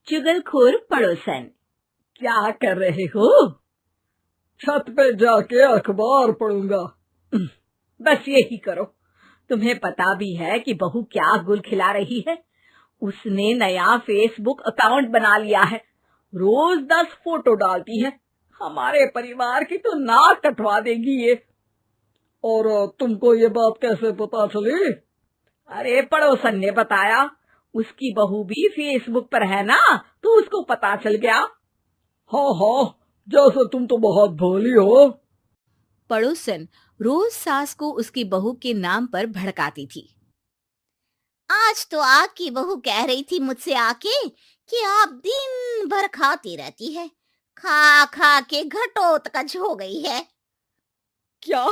चुगलखोर पड़ोसन। क्या कर रहे हो? छत पे जाके अखबार पढ़ूंगा। बस यही करो। तुम्हें पता भी है कि बहू क्या गुल खिला रही है? उसने नया फेसबुक अकाउंट बना लिया है। रोज 10 फोटो डालती है। हमारे परिवार की तो नाक कटवा देगी ये। और तुमको ये बात कैसे पता चली? अरे पड़ोसन ने बताया। उसकी बहू भी फेसबुक पर है ना, तो उसको पता चल गया। हाँ हाँ, जैसे तुम तो बहुत भोली हो। पड़ोसन रोज सास को उसकी बहू के नाम पर भड़काती थी। आज तो आपकी बहू कह रही थी मुझसे आके कि आप दिन भर खाती रहती है, खा खा के घटोत्कच हो गई है। क्या?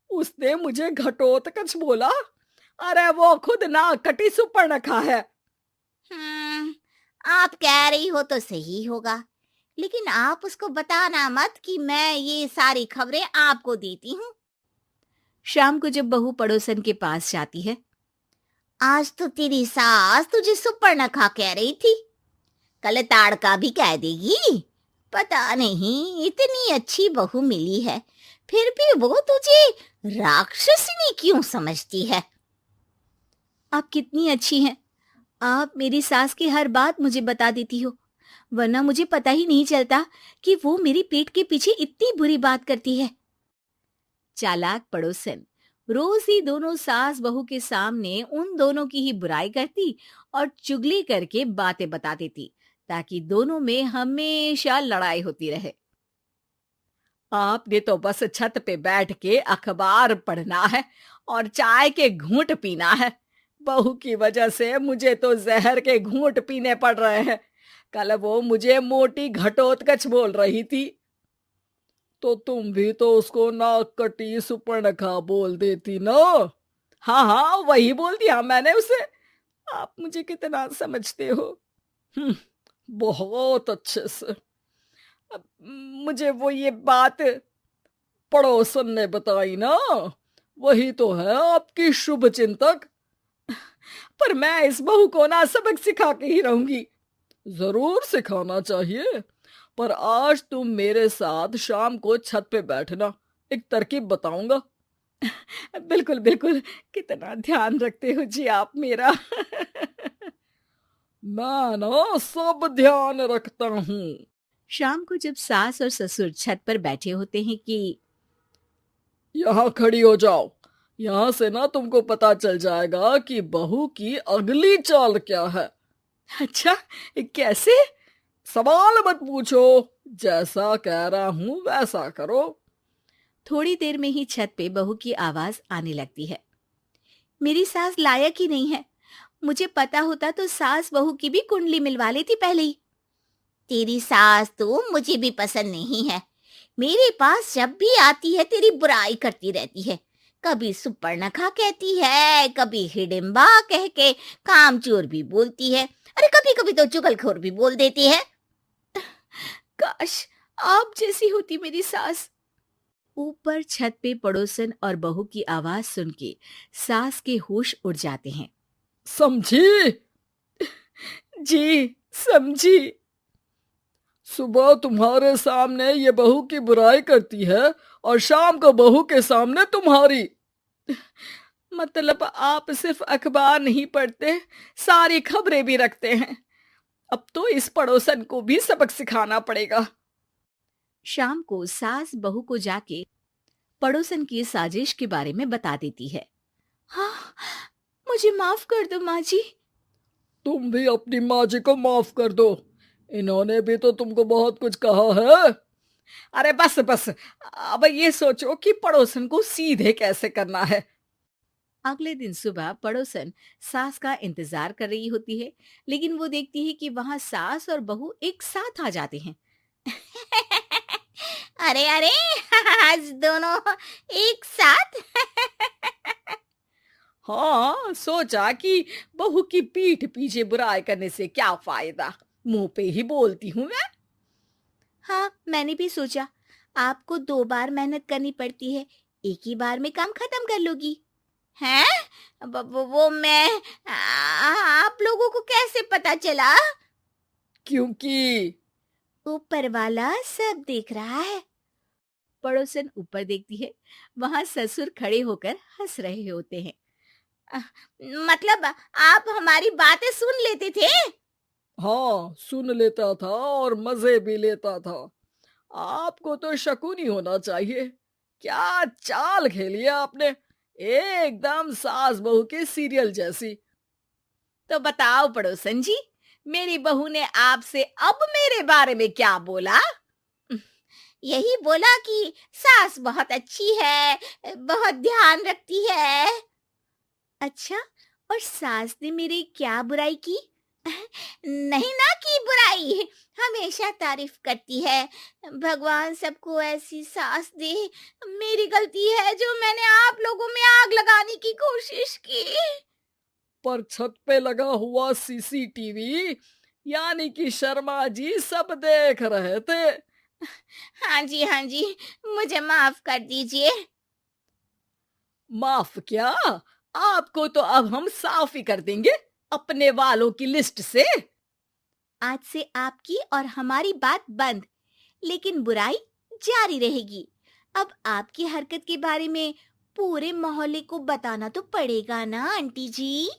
उसने मुझे घटोत्कच बोला? अरे वो खुद ना कटी सुपर्णखा है। आप कह रही हो तो सही होगा, लेकिन आप उसको बताना मत कि मैं ये सारी खबरें आपको देती हूँ। शाम को जब बहू पड़ोसन के पास जाती है, आज तो तेरी सास तुझे सुपर्णखा कह रही थी, कल ताड़का भी कह देगी। पता नहीं इतनी अच्छी बहू मिली है, फिर भी वो तुझे राक्षसिनी क्यों समझती है? आप कितनी अच्छी हैं। आप मेरी सास की हर बात मुझे बता देती हो, वरना मुझे पता ही नहीं चलता कि वो मेरी पीठ के पीछे इतनी बुरी बात करती है। चालाक पड़ोसन रोज ही दोनों सास बहू के सामने उन दोनों की ही बुराई करती और चुगली करके बातें बता देती, ताकि दोनों में हमेशा लड़ाई होती रहे। आपने तो बस छत पे बैठ के अखबार पढ़ना है और चाय के घूंट पीना है। बहू की वजह से मुझे तो जहर के घूंट पीने पड़ रहे हैं। कल वो मुझे मोटी घटोत्कच बोल रही थी। तो तुम भी तो उसको नाक कटी सुपर्णखा बोल देती ना। हाँ हाँ, वही बोल दिया मैंने उसे। आप मुझे कितना समझते हो। बहुत अच्छे से। अब मुझे वो ये बात पड़ोसन ने बताई ना, वही तो है आपकी शुभ चिंतक। पर मैं इस बहू को ना सबक सिखा के ही रहूंगी। जरूर सिखाना चाहिए, पर आज तुम मेरे साथ शाम को छत पे बैठना, एक तरकीब बताऊंगा। बिल्कुल बिल्कुल, कितना ध्यान रखते हो जी आप मेरा। मैं ना सब ध्यान रखता हूँ। शाम को जब सास और ससुर छत पर बैठे होते हैं कि यहाँ खड़ी हो जाओ, यहाँ से ना तुमको पता चल जाएगा कि बहू की अगली चाल क्या है। अच्छा, कैसे? सवाल मत पूछो, जैसा कह रहा हूं वैसा करो। थोड़ी देर में ही छत पे बहू की आवाज आने लगती है। मेरी सास लायक ही नहीं है। मुझे पता होता तो सास बहू की भी कुंडली मिलवा लेती पहले ही। तेरी सास तो मुझे भी पसंद नहीं है। मेरे पास जब भी आती है तेरी बुराई करती रहती है। कभी सुपर्णखा कहती है, कभी हिडिंबा कह के कामचोर भी बोलती है। अरे कभी कभी तो चुगलखोर भी बोल देती है। काश आप जैसी होती मेरी सास। ऊपर छत पे पड़ोसन और बहू की आवाज सुन के सास के होश उड़ जाते हैं। समझी? जी समझी। सुबह तुम्हारे सामने ये बहू की बुराई करती है और शाम को बहू के सामने तुम्हारी। मतलब आप सिर्फ अखबार नहीं पढ़ते, सारी खबरें भी रखते हैं। अब तो इस पड़ोसन को भी सबक सिखाना पड़ेगा। शाम को सास बहू को जाके पड़ोसन की साजिश के बारे में बता देती है। हाँ, मुझे माफ कर दो माँ जी। तुम भी अपनी माँ जी को माफ कर दो, इन्होंने भी तो तुमको बहुत कुछ कहा है। अरे बस बस, अब ये सोचो कि पड़ोसन को सीधे कैसे करना है। अगले दिन सुबह पड़ोसन सास का इंतजार कर रही होती है, लेकिन वो देखती है कि वहां सास और बहू एक साथ आ जाते हैं। अरे अरे आज दोनों एक साथ। हाँ, सोचा कि बहू की पीठ पीछे बुराई करने से क्या फायदा, मुंह पे ही बोलती हूँ मैं। हाँ, मैंने भी सोचा आपको 2 बार मेहनत करनी पड़ती है, एक ही बार में काम खत्म कर लोगी। हैं? वो मैं आप लोगों को कैसे पता चला? क्योंकि ऊपर वाला सब देख रहा है। पड़ोसन ऊपर देखती है, वहां ससुर खड़े होकर हंस रहे होते हैं। अ, मतलब आप हमारी बातें सुन लेते थे? हाँ, सुन लेता था और मजे भी लेता था। आपको तो शकुनी होना चाहिए। क्या चाल खेली है आपने, एकदम सास बहू के सीरियल जैसी। तो बताओ पड़ोसन जी, मेरी बहू ने आपसे अब मेरे बारे में क्या बोला? यही बोला कि सास बहुत अच्छी है, बहुत ध्यान रखती है। अच्छा, और सास ने मेरी क्या बुराई की? नहीं ना की बुराई, हमेशा तारीफ करती है। भगवान सबको ऐसी सास दे। मेरी गलती है जो मैंने आप लोगों में आग लगाने की कोशिश की। पर छत पे लगा हुआ सीसीटीवी, यानी कि शर्मा जी सब देख रहे थे। हाँ जी, मुझे माफ कर दीजिए। माफ क्या, आपको तो अब हम साफ ही कर देंगे अपने वालों की लिस्ट से। आज से आपकी और हमारी बात बंद, लेकिन बुराई जारी रहेगी। अब आपकी हरकत के बारे में पूरे मोहल्ले को बताना तो पड़ेगा ना आंटी जी।